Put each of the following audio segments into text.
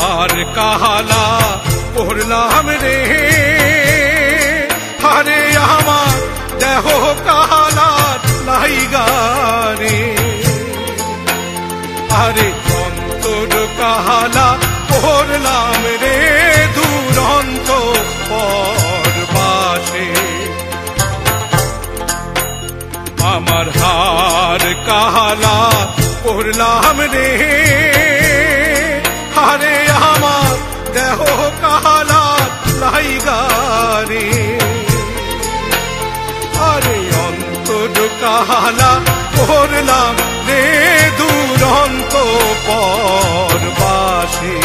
হার কাহালা পড়লাম রে, হারে আমার দেহ কাহালা লাইগা রে, আরে অন্তর কাহালা পড়লাম রে দুরন্ত পরবাসে। আমার হার কাহালা পড়লাম রে, হারে আমার দেহ কাহালা লাইগা রে, আরে অন্তর কাহালা পড়লাম রে দুরন্ত পরবাসে।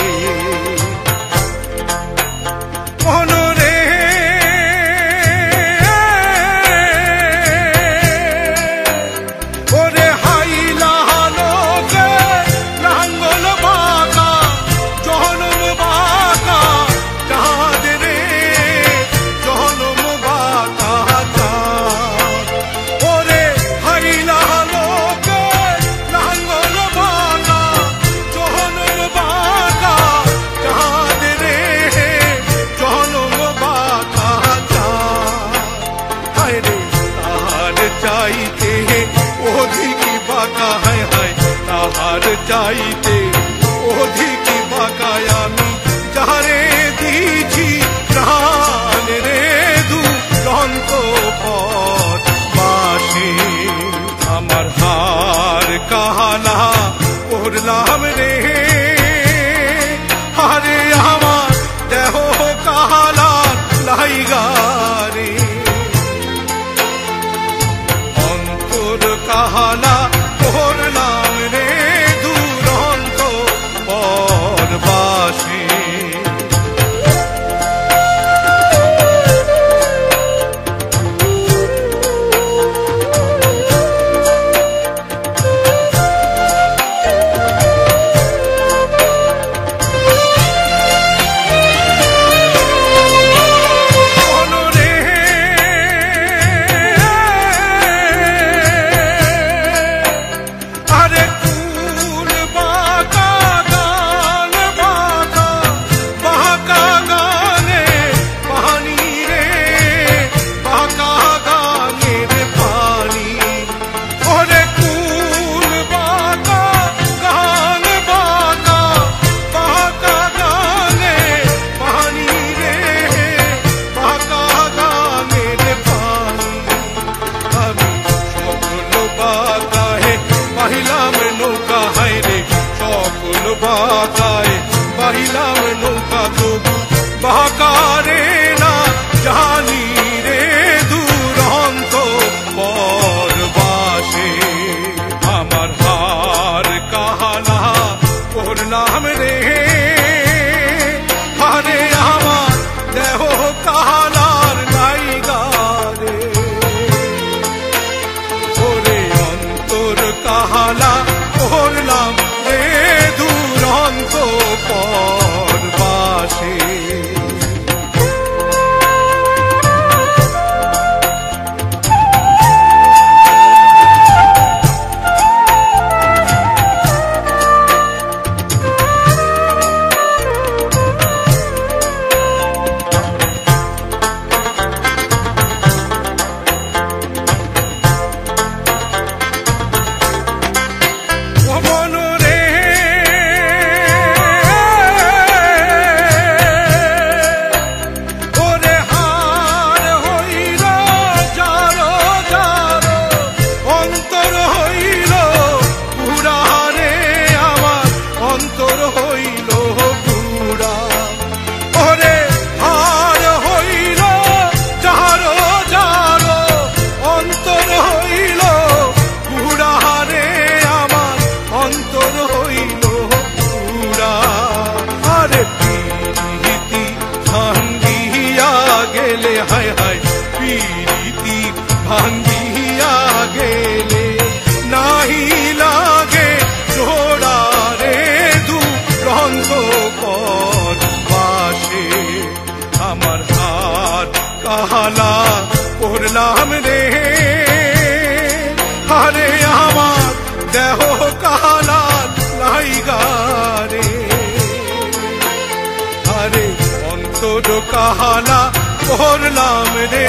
চাইতে অধিক বাঁকায় আমি যারে দিছি প্রাণ রে দুরন্ত পরবাসে। আমার হার কাহালা পড়লাম রে, হারে আমার দেহ কাহালা লাইগা রে, অন্তর কাহালা পড়লাম রে দুরন্ত পরবাসে। বাঁকায় বাহিলাম নৌকা তবু বাঁকারে না জানি রে দুরন্ত পরবাসে। আমার হার কাহালা পড়লাম রে, হারে আমার দেহ কাহালার লাইগা রে, ওরে অন্তর কাহালা পড়লাম রে দুরন্ত পরবাসে। হায় হায় প্রীতি ভাঙ্গিয়া গেলে নাহি লাগে জোড়া রে দুরন্ত পরবাসে। আমার হাত কাহালা পড়লাম রে, হারে আমার দেহ কাহালা লাইগা রে, কাহালা করলাম রে